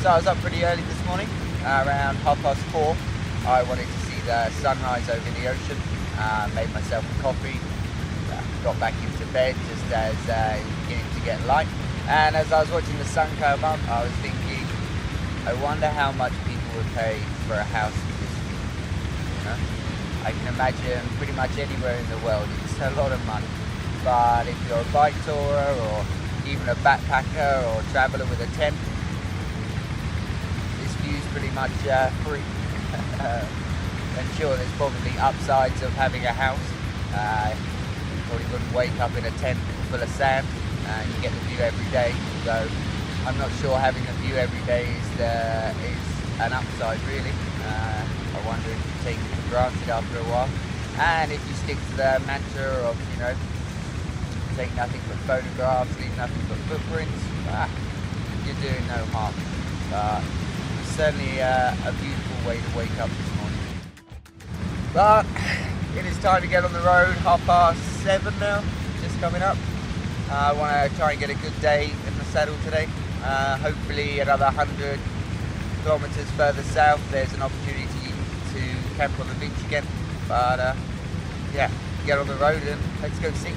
So I was up pretty early this morning, around 4:30. I wanted to see the sunrise over the ocean. Made myself a coffee, got back into bed just as it was beginning to get light. And as I was watching the sun come up, I was thinking, I wonder how much people would pay for a house with this view. You know? I can imagine pretty much anywhere in the world it's a lot of money. But if you're a bike tourer or even a backpacker or traveller with a tent, this view's pretty much free. And sure, there's probably upsides of having a house. You probably wouldn't wake up in a tent full of sand and you get the view every day. So I'm not sure having a view every day is an upside really. I wonder if you take it for granted after a while. And if you stick to the mantra of, take nothing but photographs, leave nothing but footprints, you're doing no harm. But it's certainly a beautiful way to wake up this morning. But it is time to get on the road, 7:30 now, just coming up. I want to try and get a good day in the saddle today. Hopefully another 100 kilometers further south there's an opportunity to camp on the beach again. But yeah, get on the road and let's go see.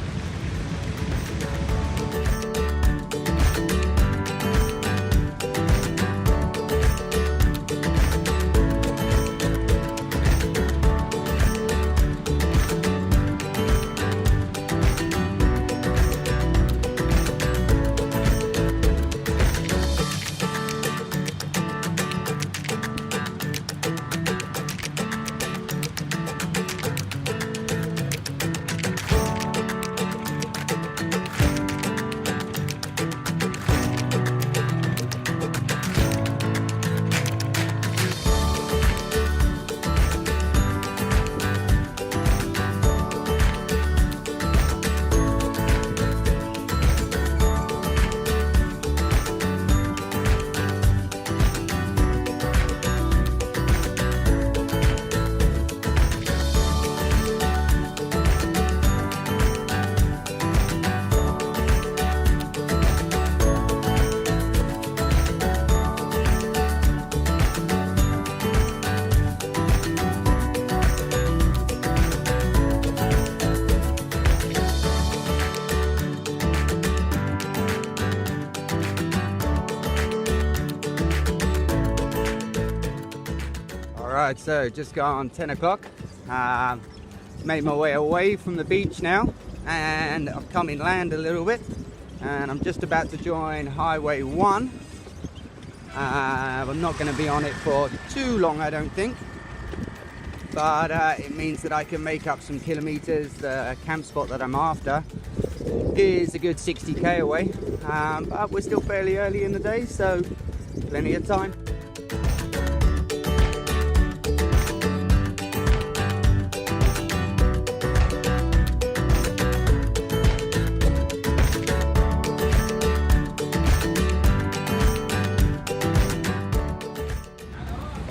Alright, so just gone 10 o'clock. Made my way away from the beach now, and I've come inland a little bit, and I'm just about to join Highway 1. I'm not going to be on it for too long, I don't think, but it means that I can make up some kilometers. The camp spot that I'm after is a good 60k away, but we're still fairly early in the day, so plenty of time.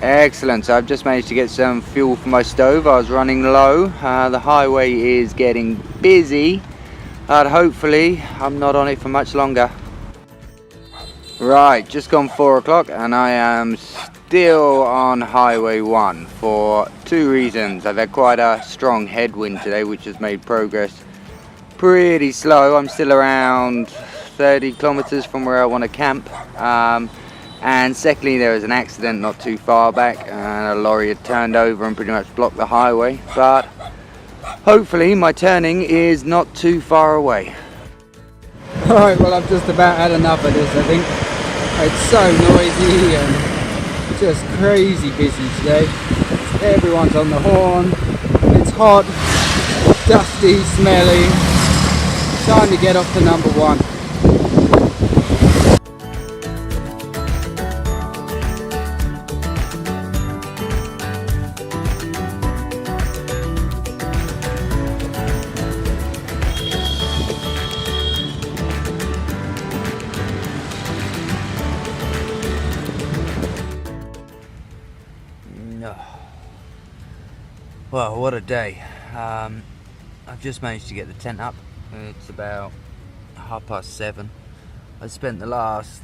Excellent, so I've just managed to get some fuel for my stove. I was running low. The highway is getting busy, but hopefully I'm not on it for much longer. Right, just gone 4 o'clock and I am still on Highway 1 for two reasons. I've had quite a strong headwind today, which has made progress pretty slow. I'm still around 30 kilometers from where I want to camp. And secondly, there was an accident not too far back and a lorry had turned over and pretty much blocked the highway, but hopefully my turning is not too far away. Alright, well I've just about had enough of this, I think. It's so noisy and just crazy busy today. Everyone's on the horn, it's hot, dusty, smelly. Time to get off to number 1. Well, what a day. I've just managed to get the tent up. It's about 7:30. I spent the last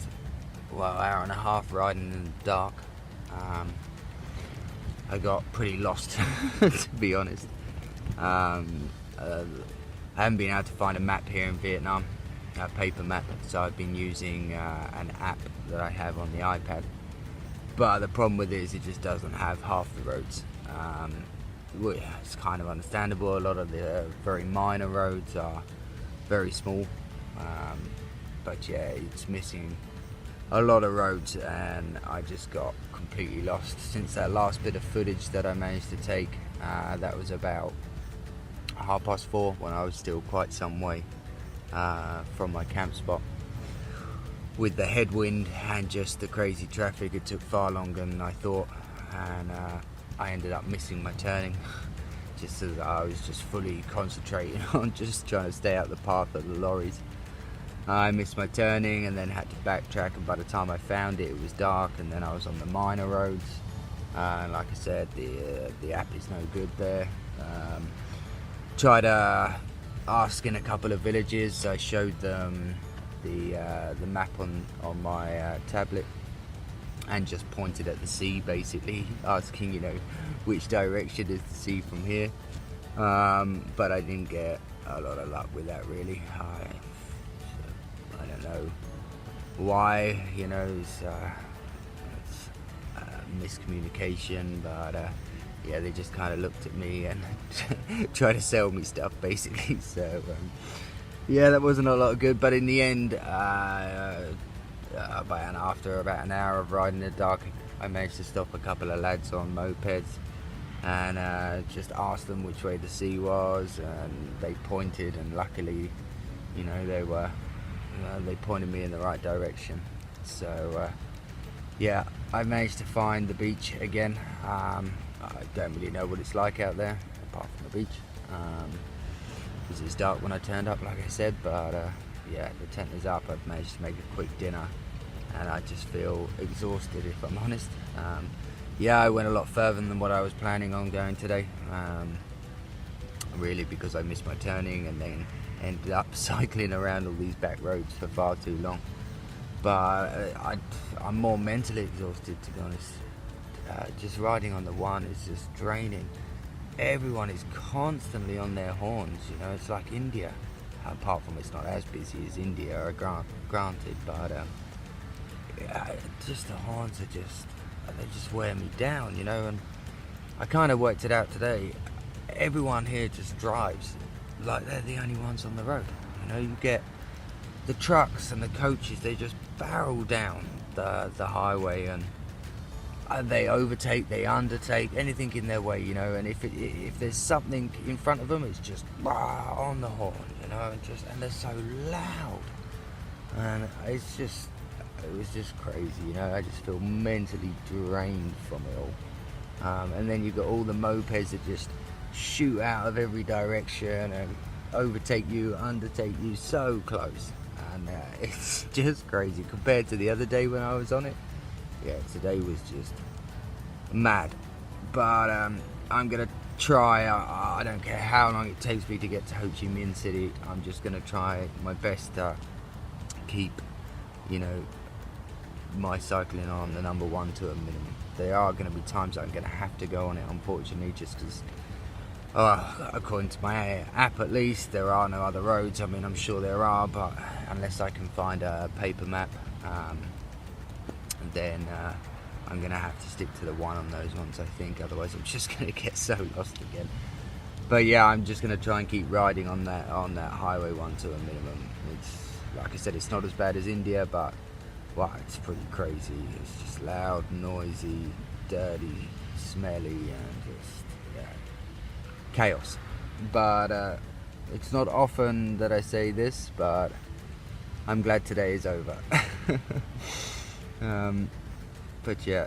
hour and a half riding in the dark. I got pretty lost, to be honest. I haven't been able to find a map here in Vietnam, a paper map, so I've been using an app that I have on the iPad. But the problem with it is it just doesn't have half the roads. Well, yeah, it's kind of understandable. A lot of the very minor roads are very small, but yeah, it's missing a lot of roads, and I just got completely lost since that last bit of footage that I managed to take. That was about 4:30 when I was still quite some way from my camp spot. With the headwind and just the crazy traffic, it took far longer than I thought, and I ended up missing my turning just as I was just fully concentrating on just trying to stay out the path of the lorries. I missed my turning and then had to backtrack, and by the time I found it, it was dark, and then I was on the minor roads. Like I said, the app is no good there. Tried asking a couple of villages. I showed them the map on my tablet and just pointed at the sea, basically asking, you know, which direction is the sea from here. But I didn't get a lot of luck with that, really. I don't know why, you know, it's miscommunication, but yeah, they just kind of looked at me and tried to sell me stuff, basically. So yeah, that wasn't a lot of good, but in the end, after about an hour of riding in the dark, I managed to stop a couple of lads on mopeds and just asked them which way the sea was, and they pointed, and luckily, you know, they pointed me in the right direction. So yeah, I managed to find the beach again. I don't really know what it's like out there apart from the beach, because it's dark when I turned up, like I said, but yeah, the tent is up. I've managed to make a quick dinner, and I just feel exhausted, if I'm honest. Yeah, I went a lot further than what I was planning on going today, really, because I missed my turning and then ended up cycling around all these back roads for far too long. But I'm more mentally exhausted, to be honest. Just riding on the one is just draining. Everyone is constantly on their horns, you know. It's like India, apart from it's not as busy as India, granted, but yeah, just the horns they just wear me down, you know. And I kind of worked it out today. Everyone here just drives like they're the only ones on the road. You know, you get the trucks and the coaches, they just barrel down the highway, and they overtake, they undertake, anything in their way, you know. And if there's something in front of them, it's just on the horn, you know, and they're so loud, and it was just crazy, you know. I just feel mentally drained from it all. And then you've got all the mopeds that just shoot out of every direction and overtake you, undertake you so close, and it's just crazy compared to the other day when I was on it. Yeah, today was just mad, but I'm gonna try. I don't care how long it takes me to get to Ho Chi Minh City. I'm just gonna try my best to keep, you know, my cycling on the number one to a minimum. There are going to be times I'm going to have to go on it, unfortunately, just because, according to my app at least, there are no other roads. I mean, I'm sure there are, but unless I can find a paper map, then I'm going to have to stick to the one on those ones, I think. Otherwise, I'm just going to get so lost again. But yeah, I'm just going to try and keep riding on that highway one to a minimum. It's, like I said, it's not as bad as India, but wow, it's pretty crazy. It's just loud, noisy, dirty, smelly, and just, yeah, chaos. But it's not often that I say this, but I'm glad today is over. But yeah,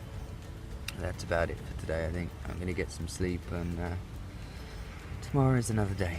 that's about it for today, I think. I'm going to get some sleep, and tomorrow is another day.